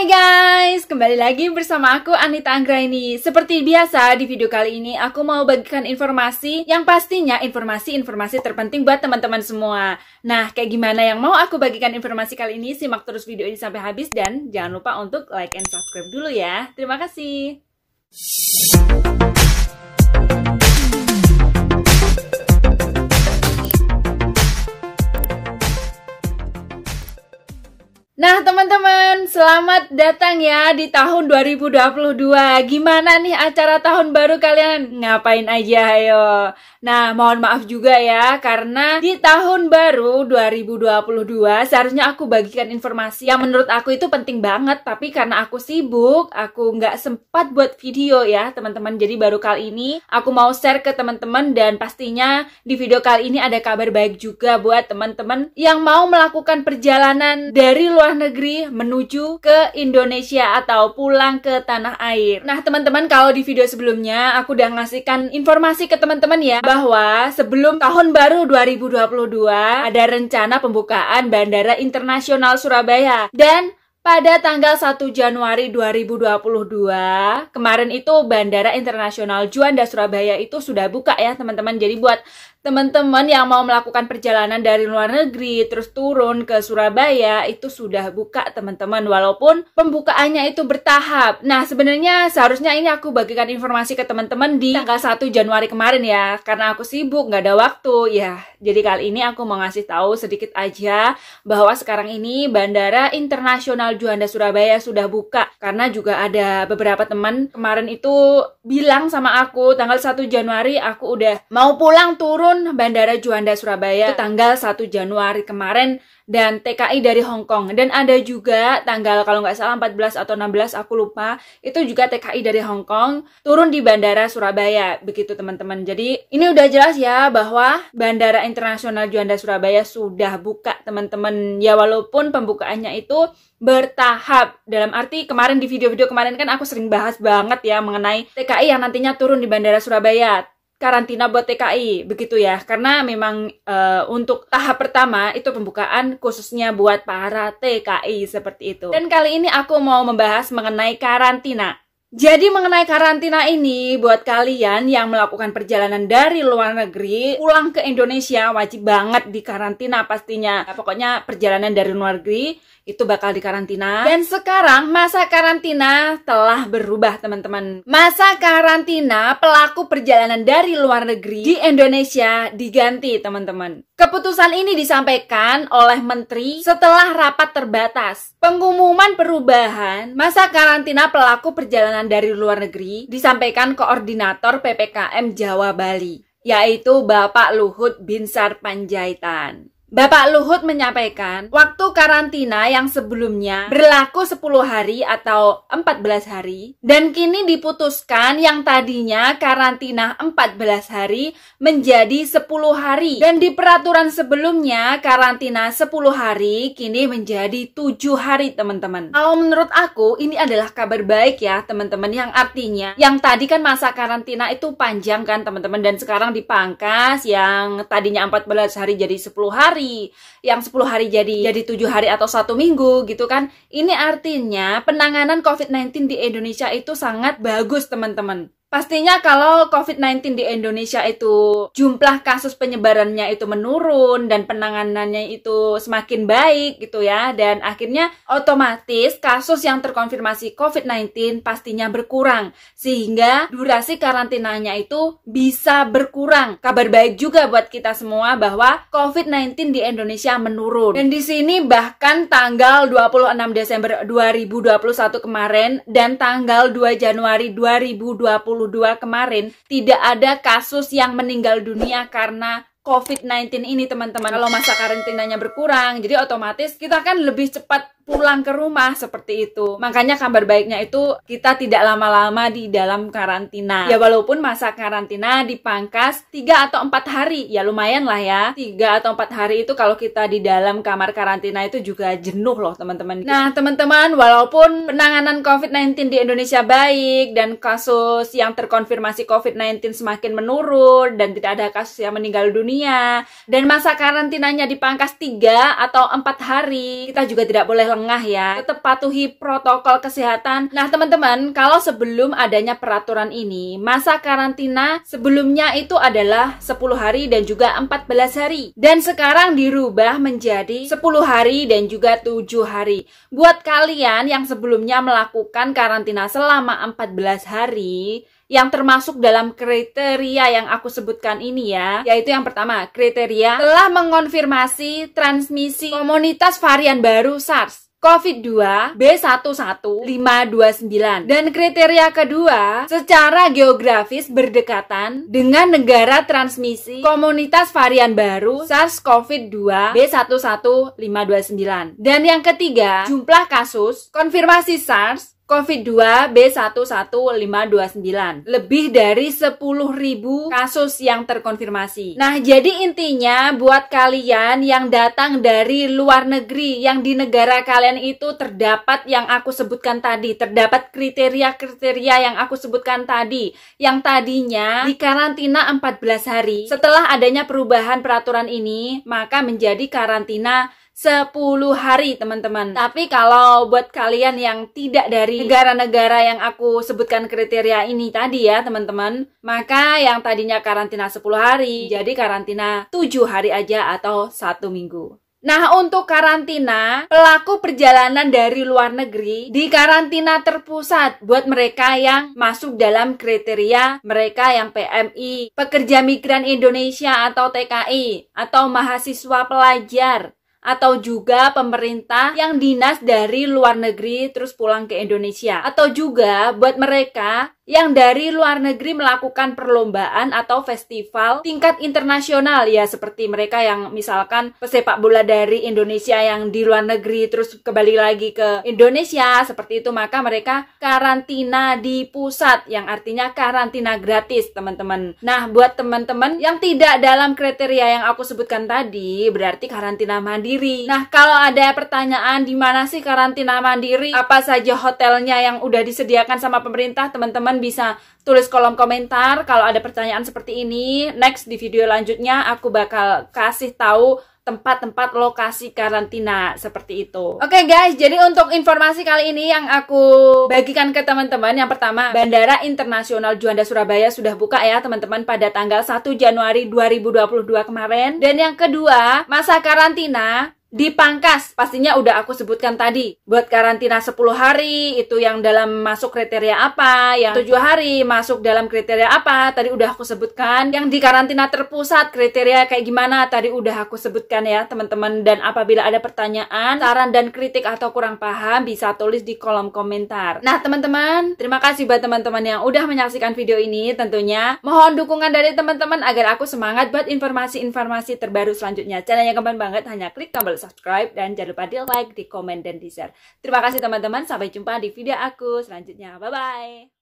Hai guys, kembali lagi bersama aku Anita Anggraini. Seperti biasa di video kali ini aku mau bagikan informasi yang pastinya informasi terpenting buat teman-teman semua. Nah, kayak gimana yang mau aku bagikan informasi kali ini? Simak terus video ini sampai habis dan jangan lupa untuk like and subscribe dulu ya. Terima kasih. Nah teman-teman, selamat datang ya di tahun 2022. Gimana nih acara tahun baru kalian? Ngapain aja ayo? Nah mohon maaf juga ya, karena di tahun baru 2022 seharusnya aku bagikan informasi yang menurut aku itu penting banget. Tapi karena aku sibuk, aku nggak sempat buat video ya teman-teman. Jadi baru kali ini aku mau share ke teman-teman. Dan pastinya di video kali ini ada kabar baik juga buat teman-teman yang mau melakukan perjalanan dari luar negeri menuju ke Indonesia atau pulang ke tanah air. Nah teman-teman, kalau di video sebelumnya aku udah ngasihkan informasi ke teman-teman ya, bahwa sebelum tahun baru 2022 ada rencana pembukaan Bandara Internasional Surabaya. Dan pada tanggal 1 Januari 2022 kemarin itu Bandara Internasional Juanda Surabaya itu sudah buka ya teman-teman. Jadi buat teman-teman yang mau melakukan perjalanan dari luar negeri terus turun ke Surabaya itu sudah buka teman-teman, walaupun pembukaannya itu bertahap. Nah sebenarnya seharusnya ini aku bagikan informasi ke teman-teman di tanggal 1 Januari kemarin ya, karena aku sibuk nggak ada waktu ya. Jadi kali ini aku mau ngasih tahu sedikit aja bahwa sekarang ini Bandara Internasional Juanda Surabaya sudah buka. Karena juga ada beberapa teman kemarin itu bilang sama aku tanggal 1 Januari aku udah mau pulang turun Bandara Juanda Surabaya itu tanggal 1 Januari kemarin, dan TKI dari Hong Kong. Dan ada juga tanggal kalau nggak salah 14 atau 16 aku lupa, itu juga TKI dari Hong Kong turun di Bandara Surabaya. Begitu teman-teman. Jadi ini udah jelas ya bahwa Bandara Internasional Juanda Surabaya sudah buka teman-teman. Ya walaupun pembukaannya itu bertahap. Dalam arti kemarin di video-video kemarin kan aku sering bahas banget ya mengenai TKI yang nantinya turun di Bandara Surabaya. Karantina buat TKI, begitu ya. Karena memang untuk tahap pertama itu pembukaan khususnya buat para TKI seperti itu. Dan kali ini aku mau membahas mengenai karantina. Jadi mengenai karantina ini, buat kalian yang melakukan perjalanan dari luar negeri pulang ke Indonesia wajib banget dikarantina pastinya. Nah, pokoknya perjalanan dari luar negeri itu bakal dikarantina. Dan sekarang masa karantina telah berubah teman-teman. Masa karantina pelaku perjalanan dari luar negeri di Indonesia diganti teman-teman. Keputusan ini disampaikan oleh Menteri setelah rapat terbatas. Pengumuman perubahan masa karantina pelaku perjalanan dari luar negeri disampaikan Koordinator PPKM Jawa Bali, yaitu Bapak Luhut Binsar Panjaitan. Bapak Luhut menyampaikan, waktu karantina yang sebelumnya berlaku 10 hari atau 14 hari, dan kini diputuskan yang tadinya karantina 14 hari menjadi 10 hari. Dan di peraturan sebelumnya, karantina 10 hari kini menjadi 7 hari teman-teman. Kalau menurut aku, ini adalah kabar baik ya teman-teman, yang artinya, yang tadi kan masa karantina itu panjang kan teman-teman, dan sekarang dipangkas, yang tadinya 14 hari jadi 10 hari. Yang 10 hari jadi 7 hari atau 1 minggu gitu kan. Ini artinya penanganan COVID-19 di Indonesia itu sangat bagus teman-teman. Pastinya kalau COVID-19 di Indonesia itu jumlah kasus penyebarannya itu menurun dan penanganannya itu semakin baik gitu ya. Dan akhirnya otomatis kasus yang terkonfirmasi COVID-19 pastinya berkurang. Sehingga durasi karantinanya itu bisa berkurang. Kabar baik juga buat kita semua bahwa COVID-19 di Indonesia menurun. Dan di sini bahkan tanggal 26 Desember 2021 kemarin dan tanggal 2 Januari 2022 kemarin tidak ada kasus yang meninggal dunia karena COVID-19 ini teman-teman. Kalau masa karantinanya berkurang, jadi otomatis kita kan lebih cepat pulang ke rumah seperti itu. Makanya kabar baiknya itu kita tidak lama-lama di dalam karantina. Ya walaupun masa karantina dipangkas 3 atau 4 hari, ya lumayan lah ya. 3 atau 4 hari itu kalau kita di dalam kamar karantina itu juga jenuh loh teman-teman. Nah teman-teman, walaupun penanganan COVID-19 di Indonesia baik dan kasus yang terkonfirmasi COVID-19 semakin menurun dan tidak ada kasus yang meninggal dunia, dan masa karantinanya dipangkas 3 atau 4 hari, kita juga tidak boleh terlengah ya. Tetap patuhi protokol kesehatan. Nah teman-teman, kalau sebelum adanya peraturan ini, masa karantina sebelumnya itu adalah 10 hari dan juga 14 hari. Dan sekarang dirubah menjadi 10 hari dan juga 7 hari. Buat kalian yang sebelumnya melakukan karantina selama 14 hari, yang termasuk dalam kriteria yang aku sebutkan ini ya, yaitu yang pertama, kriteria telah mengonfirmasi transmisi komunitas varian baru SARS COVID-2 B11529. Dan kriteria kedua, secara geografis berdekatan dengan negara transmisi komunitas varian baru SARS-CoV-2 B11529. Dan yang ketiga, jumlah kasus konfirmasi SARS COVID-2 B11529 lebih dari 10.000 kasus yang terkonfirmasi. Nah, jadi intinya buat kalian yang datang dari luar negeri, yang di negara kalian itu terdapat yang aku sebutkan tadi, terdapat kriteria-kriteria yang aku sebutkan tadi, yang tadinya dikarantina 14 hari. Setelah adanya perubahan peraturan ini, maka menjadi karantina 10 hari teman-teman. Tapi kalau buat kalian yang tidak dari negara-negara yang aku sebutkan kriteria ini tadi ya teman-teman, maka yang tadinya karantina 10 hari jadi karantina 7 hari aja atau 1 minggu. Nah, untuk karantina pelaku perjalanan dari luar negeri di karantina terpusat buat mereka yang masuk dalam kriteria mereka yang PMI, pekerja migran Indonesia atau TKI, atau mahasiswa pelajar, atau juga pemerintah yang dinas dari luar negeri terus pulang ke Indonesia, atau juga buat mereka yang dari luar negeri melakukan perlombaan atau festival tingkat internasional ya, seperti mereka yang misalkan pesepak bola dari Indonesia yang di luar negeri terus kembali lagi ke Indonesia seperti itu, maka mereka karantina di pusat yang artinya karantina gratis teman-teman. Nah, buat teman-teman yang tidak dalam kriteria yang aku sebutkan tadi berarti karantina mandiri. Nah, kalau ada pertanyaan di mana sih karantina mandiri, apa saja hotelnya yang udah disediakan sama pemerintah, teman-teman bisa tulis kolom komentar kalau ada pertanyaan seperti ini. Next di video lanjutnya aku bakal kasih tahu tempat-tempat lokasi karantina seperti itu. Oke guys, jadi untuk informasi kali ini yang aku bagikan ke teman-teman, yang pertama, Bandara Internasional Juanda Surabaya sudah buka ya teman-teman pada tanggal 1 Januari 2022 kemarin. Dan yang kedua, masa karantina dipangkas, pastinya udah aku sebutkan tadi. Buat karantina 10 hari itu yang dalam masuk kriteria apa, yang 7 hari masuk dalam kriteria apa, tadi udah aku sebutkan. Yang di karantina terpusat kriteria kayak gimana, tadi udah aku sebutkan ya teman-teman. Dan apabila ada pertanyaan, saran dan kritik atau kurang paham, bisa tulis di kolom komentar. Nah teman-teman, terima kasih buat teman-teman yang udah menyaksikan video ini. Tentunya mohon dukungan dari teman-teman agar aku semangat buat informasi-informasi terbaru selanjutnya. Caranya gampang banget, hanya klik tombol subscribe dan jangan lupa di like, di komen, dan di share. Terima kasih teman-teman, sampai jumpa di video aku selanjutnya. Bye-bye.